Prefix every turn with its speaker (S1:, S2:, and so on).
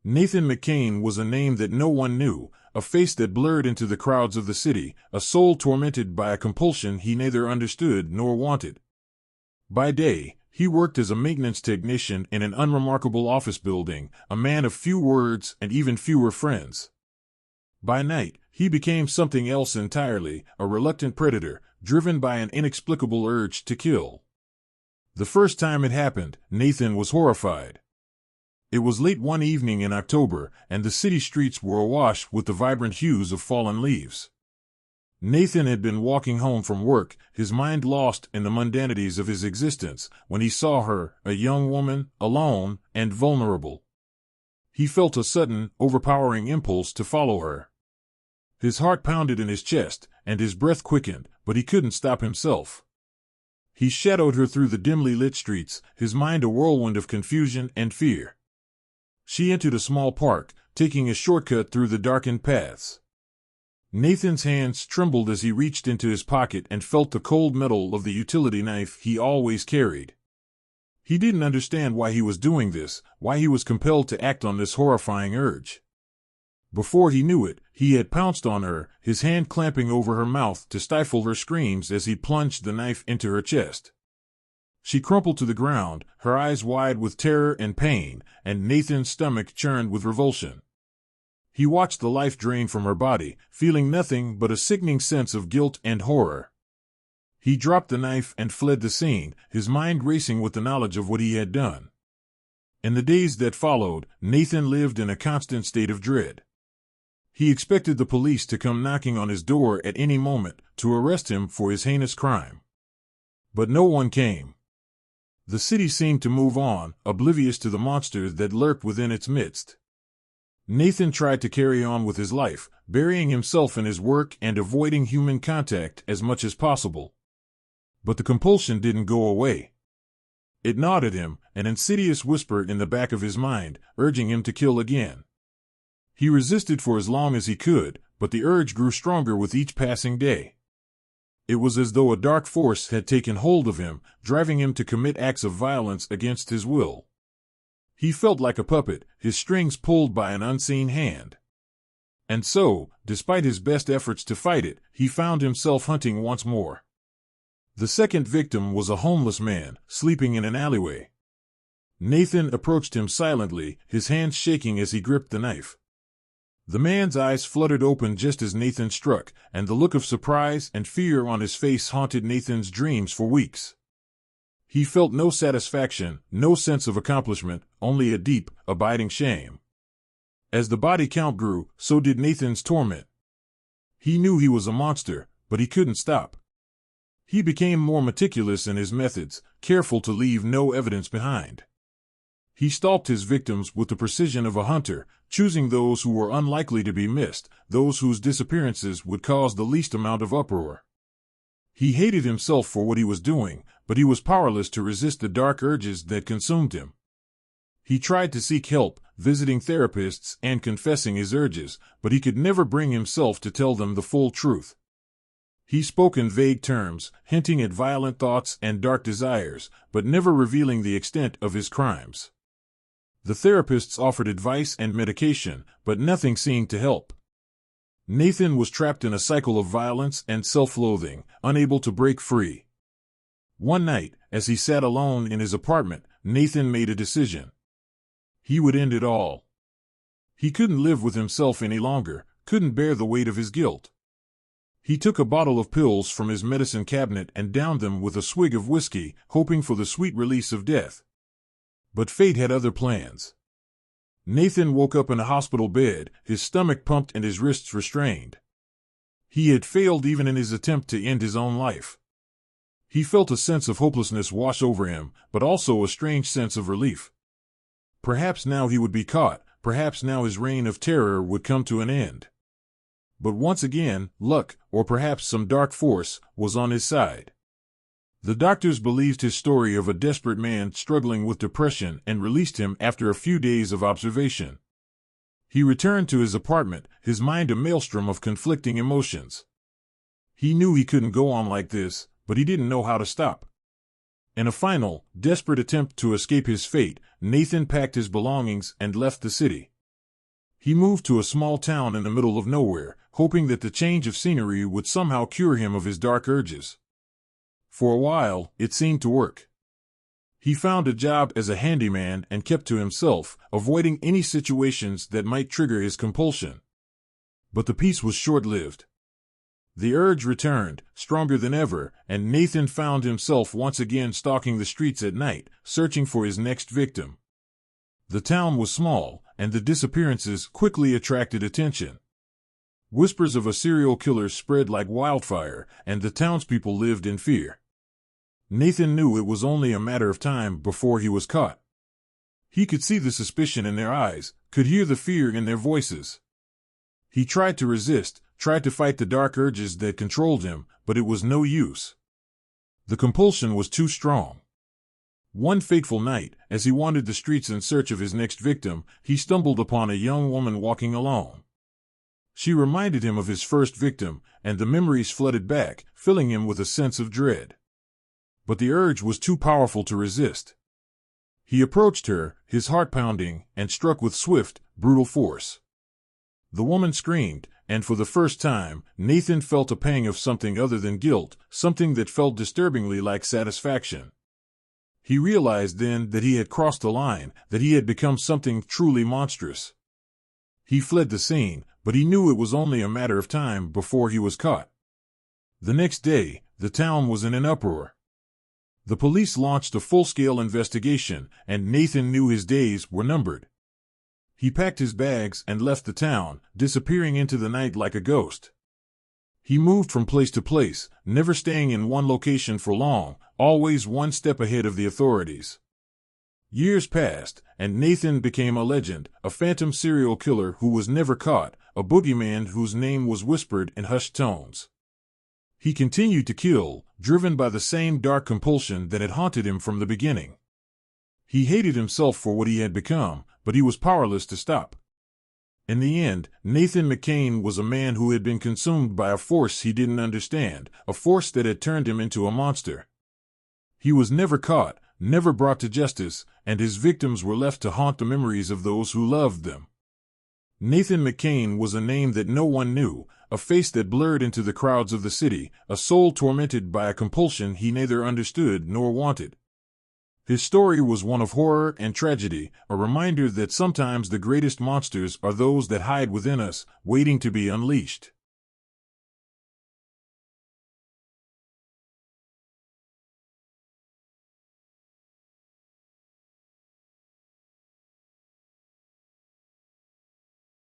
S1: Nathan McCain was a name that no one knew, a face that blurred into the crowds of the city, a soul tormented by a compulsion he neither understood nor wanted. By day, he worked as a maintenance technician in an unremarkable office building, a man of few words and even fewer friends. By night, he became something else entirely, a reluctant predator, driven by an inexplicable urge to kill. The first time it happened, Nathan was horrified. It was late one evening in October, and the city streets were awash with the vibrant hues of fallen leaves. Nathan had been walking home from work, his mind lost in the mundanities of his existence, when he saw her, a young woman, alone and vulnerable. He felt a sudden, overpowering impulse to follow her. His heart pounded in his chest, and his breath quickened, but he couldn't stop himself. He shadowed her through the dimly lit streets, his mind a whirlwind of confusion and fear. She entered a small park, taking a shortcut through the darkened paths. Nathan's hands trembled as he reached into his pocket and felt the cold metal of the utility knife he always carried. He didn't understand why he was doing this, why he was compelled to act on this horrifying urge. Before he knew it, he had pounced on her, his hand clamping over her mouth to stifle her screams as he plunged the knife into her chest. She crumpled to the ground, her eyes wide with terror and pain, and Nathan's stomach churned with revulsion. He watched the life drain from her body, feeling nothing but a sickening sense of guilt and horror. He dropped the knife and fled the scene, his mind racing with the knowledge of what he had done. In the days that followed, Nathan lived in a constant state of dread. He expected the police to come knocking on his door at any moment to arrest him for his heinous crime. But no one came. The city seemed to move on, oblivious to the monster that lurked within its midst. Nathan tried to carry on with his life, burying himself in his work and avoiding human contact as much as possible. But the compulsion didn't go away. It gnawed at him, an insidious whisper in the back of his mind, urging him to kill again. He resisted for as long as he could, but the urge grew stronger with each passing day. It was as though a dark force had taken hold of him, driving him to commit acts of violence against his will. He felt like a puppet, his strings pulled by an unseen hand. And so, despite his best efforts to fight it, he found himself hunting once more. The second victim was a homeless man, sleeping in an alleyway. Nathan approached him silently, his hands shaking as he gripped the knife. The man's eyes fluttered open just as Nathan struck, and the look of surprise and fear on his face haunted Nathan's dreams for weeks. He felt no satisfaction, no sense of accomplishment, only a deep, abiding shame. As the body count grew, so did Nathan's torment. He knew he was a monster, but he couldn't stop. He became more meticulous in his methods, careful to leave no evidence behind. He stalked his victims with the precision of a hunter, choosing those who were unlikely to be missed, those whose disappearances would cause the least amount of uproar. He hated himself for what he was doing, but he was powerless to resist the dark urges that consumed him. He tried to seek help, visiting therapists and confessing his urges, but he could never bring himself to tell them the full truth. He spoke in vague terms, hinting at violent thoughts and dark desires, but never revealing the extent of his crimes. The therapists offered advice and medication, but nothing seemed to help. Nathan was trapped in a cycle of violence and self-loathing, unable to break free. One night, as he sat alone in his apartment, Nathan made a decision. He would end it all. He couldn't live with himself any longer, couldn't bear the weight of his guilt. He took a bottle of pills from his medicine cabinet and downed them with a swig of whiskey, hoping for the sweet release of death. But fate had other plans. Nathan woke up in a hospital bed, his stomach pumped and his wrists restrained. He had failed even in his attempt to end his own life. He felt a sense of hopelessness wash over him, but also a strange sense of relief. Perhaps now he would be caught, perhaps now his reign of terror would come to an end. But once again, luck, or perhaps some dark force, was on his side. The doctors believed his story of a desperate man struggling with depression and released him after a few days of observation. He returned to his apartment, his mind a maelstrom of conflicting emotions. He knew he couldn't go on like this, but he didn't know how to stop. In a final, desperate attempt to escape his fate, Nathan packed his belongings and left the city. He moved to a small town in the middle of nowhere, hoping that the change of scenery would somehow cure him of his dark urges. For a while, it seemed to work. He found a job as a handyman and kept to himself, avoiding any situations that might trigger his compulsion. But the peace was short-lived. The urge returned, stronger than ever, and Nathan found himself once again stalking the streets at night, searching for his next victim. The town was small, and the disappearances quickly attracted attention. Whispers of a serial killer spread like wildfire, and the townspeople lived in fear. Nathan knew it was only a matter of time before he was caught. He could see the suspicion in their eyes, could hear the fear in their voices. He tried to resist, tried to fight the dark urges that controlled him, but it was no use. The compulsion was too strong. One fateful night, as he wandered the streets in search of his next victim, he stumbled upon a young woman walking alone. She reminded him of his first victim, and the memories flooded back, filling him with a sense of dread. But the urge was too powerful to resist. He approached her, his heart pounding, and struck with swift, brutal force. The woman screamed, and for the first time, Nathan felt a pang of something other than guilt, something that felt disturbingly like satisfaction. He realized then that he had crossed the line, that he had become something truly monstrous. He fled the scene, but he knew it was only a matter of time before he was caught. The next day, the town was in an uproar. The police launched a full-scale investigation, and Nathan knew his days were numbered. He packed his bags and left the town, disappearing into the night like a ghost. He moved from place to place, never staying in one location for long, always one step ahead of the authorities. Years passed, and Nathan became a legend, a phantom serial killer who was never caught, a boogeyman whose name was whispered in hushed tones. He continued to kill, driven by the same dark compulsion that had haunted him from the beginning. He hated himself for what he had become, but he was powerless to stop. In the end, Nathan McCain was a man who had been consumed by a force he didn't understand, a force that had turned him into a monster. He was never caught, never brought to justice, and his victims were left to haunt the memories of those who loved them. Nathan McCain was a name that no one knew, a face that blurred into the crowds of the city, a soul tormented by a compulsion he neither understood nor wanted. His story was one of horror and tragedy, a reminder that sometimes the greatest monsters are those that hide within us, waiting to be unleashed.